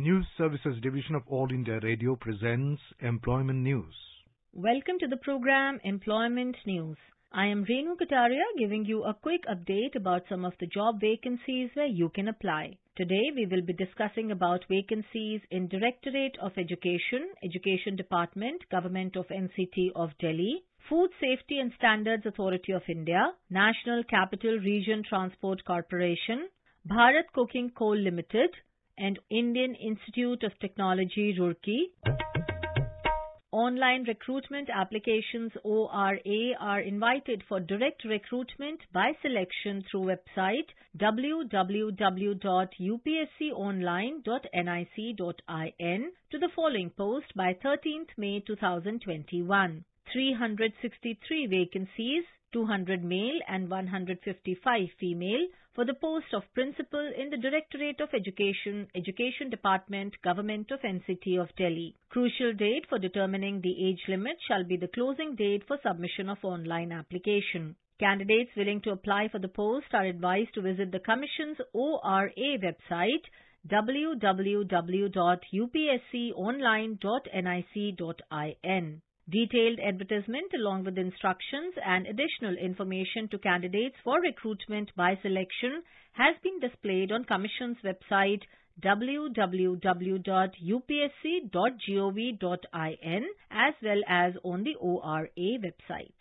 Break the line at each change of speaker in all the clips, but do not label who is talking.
News Services Division of All India Radio presents Employment News.
Welcome to the program Employment News. I am Renu Kataria giving you a quick update about some of the job vacancies where you can apply. Today we will be discussing about vacancies in Directorate of Education, Education Department, Government of NCT of Delhi, Food Safety and Standards Authority of India, National Capital Region Transport Corporation, Bharat Coking Coal Limited, and Indian Institute of Technology, Roorkee. Online recruitment applications ORA are invited for direct recruitment by selection through website www.upsconline.nic.in to the following post by 13th May 2021. 363 vacancies, 200 male and 155 female for the post of Principal in the Directorate of Education, Education Department, Government of NCT of Delhi. Crucial date for determining the age limit shall be the closing date for submission of online application. Candidates willing to apply for the post are advised to visit the Commission's ORA website www.upsconline.nic.in. Detailed advertisement along with instructions and additional information to candidates for recruitment by selection has been displayed on Commission's website www.upsc.gov.in as well as on the ORA website.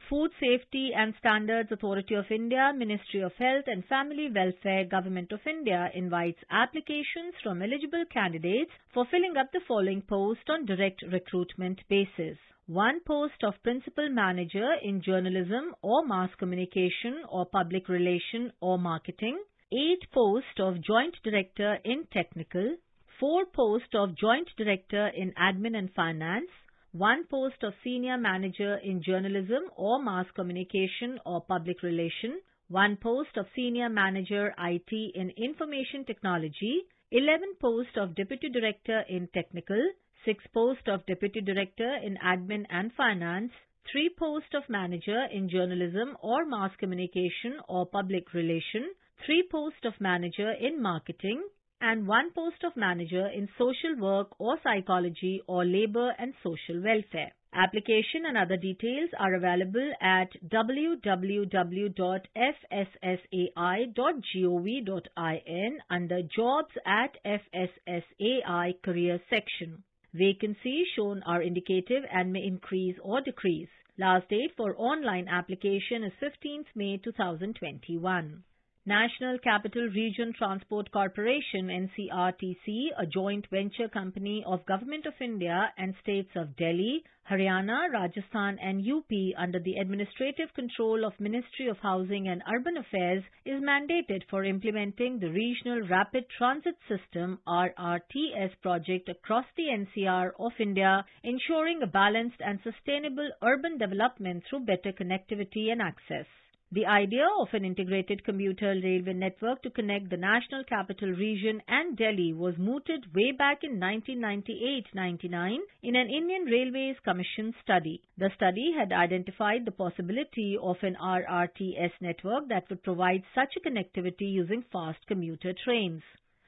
Food Safety and Standards Authority of India, Ministry of Health and Family Welfare, Government of India invites applications from eligible candidates for filling up the following post on direct recruitment basis. 1 post of Principal Manager in Journalism or Mass Communication or Public Relation or Marketing. 8 post of Joint Director in Technical. 4 post of Joint Director in Admin and Finance. 1 post of Senior Manager in Journalism or Mass Communication or Public Relation, 1 post of Senior Manager IT in Information Technology, 11 post of Deputy Director in Technical, 6 post of Deputy Director in Admin and Finance, 3 post of Manager in Journalism or Mass Communication or Public Relation, 3 post of Manager in Marketing, and 1 post of Manager in Social Work or Psychology or Labour and Social Welfare. Application and other details are available at www.fssai.gov.in under Jobs at FSSAI Career section. Vacancies shown are indicative and may increase or decrease. Last date for online application is 15th May 2021. National Capital Region Transport Corporation NCRTC, a joint venture company of Government of India and states of Delhi, Haryana, Rajasthan and UP under the administrative control of Ministry of Housing and Urban Affairs, is mandated for implementing the Regional Rapid Transit System RRTS project across the NCR of India, ensuring a balanced and sustainable urban development through better connectivity and access. The idea of an integrated commuter railway network to connect the National Capital Region and Delhi was mooted way back in 1998-99 in an Indian Railways Commission study. The study had identified the possibility of an RRTS network that would provide such a connectivity using fast commuter trains.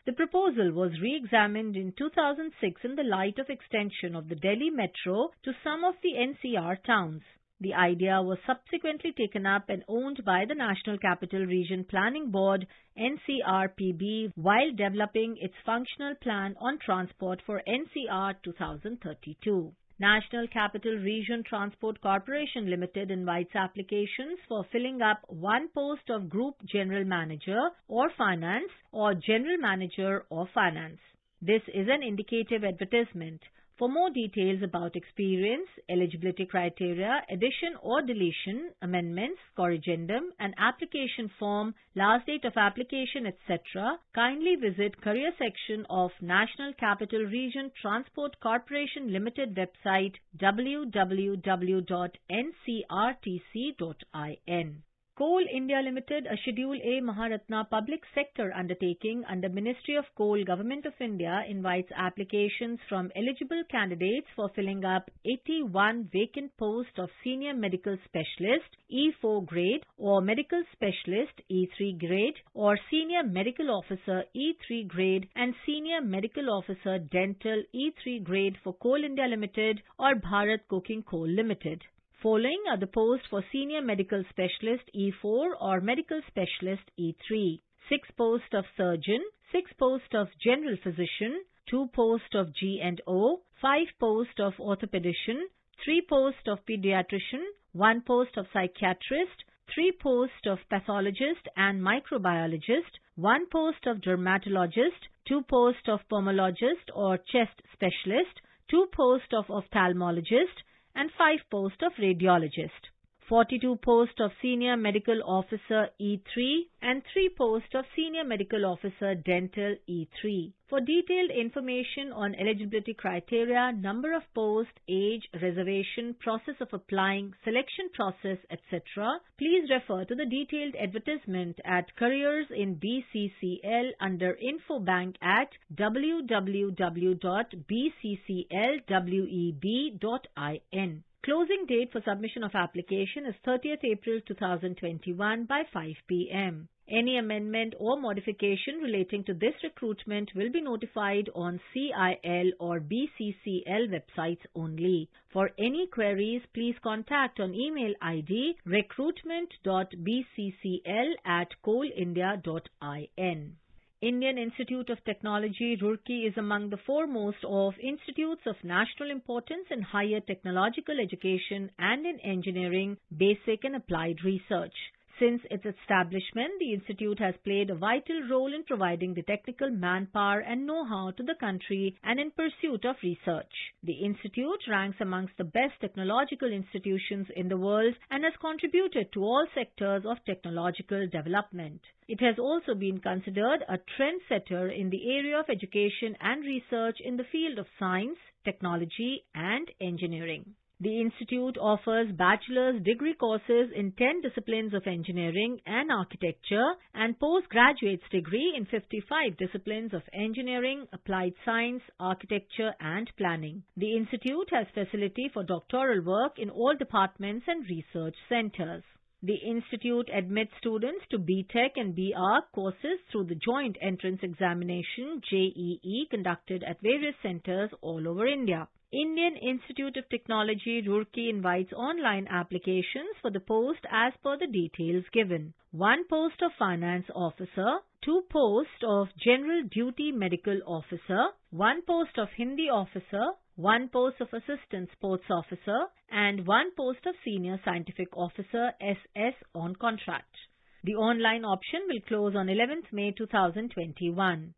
The proposal was re-examined in 2006 in the light of extension of the Delhi Metro to some of the NCR towns. The idea was subsequently taken up and owned by the National Capital Region Planning Board NCRPB while developing its functional plan on transport for NCR 2032. National Capital Region Transport Corporation Limited invites applications for filling up 1 post of Group General Manager or Finance or General Manager or Finance. This is an indicative advertisement. For more details about experience, eligibility criteria, addition or deletion, amendments, corrigendum, and application form, last date of application, etc., kindly visit Career section of National Capital Region Transport Corporation Limited website www.ncrtc.in. Coal India Limited, a Schedule A Maharatna public sector undertaking under Ministry of Coal, Government of India, invites applications from eligible candidates for filling up 81 vacant posts of Senior Medical Specialist E4 grade or Medical Specialist E3 grade or Senior Medical Officer E3 grade and Senior Medical Officer Dental E3 grade for Coal India Limited or Bharat Coking Coal Limited. Following are the posts for Senior Medical Specialist E4 or Medical Specialist E3. 6 posts of Surgeon, 6 posts of General Physician, 2 posts of G&O, 5 posts of Orthopedician, 3 posts of Pediatrician, 1 post of Psychiatrist, 3 posts of Pathologist and Microbiologist, 1 post of Dermatologist, 2 posts of Pulmonologist or Chest Specialist, 2 posts of Ophthalmologist, and 5 posts of Radiologist. 42 posts of Senior Medical Officer E3 and 3 posts of Senior Medical Officer Dental E3. For detailed information on eligibility criteria, number of posts, age, reservation, process of applying, selection process, etc., please refer to the detailed advertisement at Careers in BCCL under Infobank at www.bcclweb.in. Closing date for submission of application is 30th April 2021 by 5 p.m. Any amendment or modification relating to this recruitment will be notified on CIL or BCCL websites only. For any queries, please contact on email ID recruitment.bccl@coalindia.in. Indian Institute of Technology, Roorkee is among the foremost of institutes of national importance in higher technological education and in engineering, basic and applied research. Since its establishment, the institute has played a vital role in providing the technical manpower and know-how to the country and in pursuit of research. The institute ranks amongst the best technological institutions in the world and has contributed to all sectors of technological development. It has also been considered a trendsetter in the area of education and research in the field of science, technology, and engineering. The institute offers bachelor's degree courses in 10 disciplines of engineering and architecture and postgraduate's degree in 55 disciplines of engineering, applied science, architecture and planning. The institute has facility for doctoral work in all departments and research centers. The institute admits students to BTech and BArch courses through the joint entrance examination JEE conducted at various centers all over India. Indian Institute of Technology, Roorkee invites online applications for the post as per the details given. 1 post of Finance Officer, 2 posts of General Duty Medical Officer, 1 post of Hindi Officer, 1 post of Assistant Sports Officer, and 1 post of Senior Scientific Officer SS on contract. The online option will close on 11th May 2021.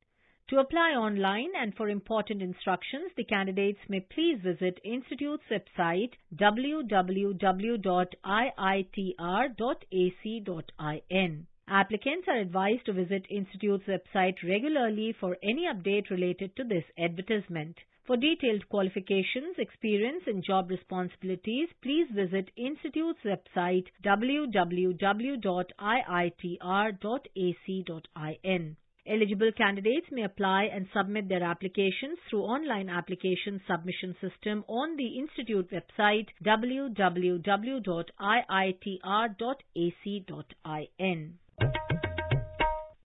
To apply online and for important instructions, the candidates may please visit Institute's website www.iitr.ac.in. Applicants are advised to visit Institute's website regularly for any update related to this advertisement. For detailed qualifications, experience and job responsibilities, please visit Institute's website www.iitr.ac.in. Eligible candidates may apply and submit their applications through online application submission system on the Institute website www.iitr.ac.in.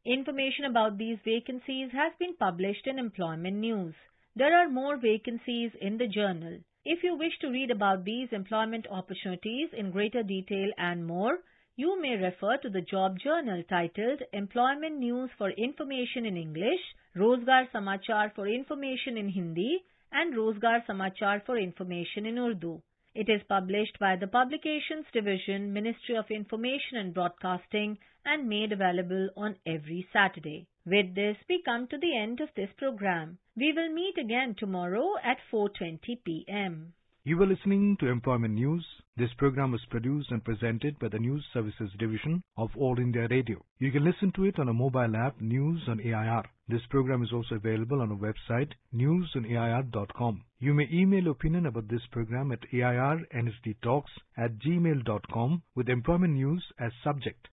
Information about these vacancies has been published in Employment News. There are more vacancies in the journal. If you wish to read about these employment opportunities in greater detail and more, you may refer to the job journal titled Employment News for Information in English, Rozgar Samachar for Information in Hindi, and Rozgar Samachar for Information in Urdu. It is published by the Publications Division, Ministry of Information and Broadcasting, and made available on every Saturday. With this, we come to the end of this program. We will meet again tomorrow at 4:20 p.m.
You were listening to Employment News. This program was produced and presented by the News Services Division of All India Radio. You can listen to it on a mobile app, News on AIR. This program is also available on our website, newsonair.com. You may email your opinion about this program at airnsdtalks@gmail.com with Employment News as subject.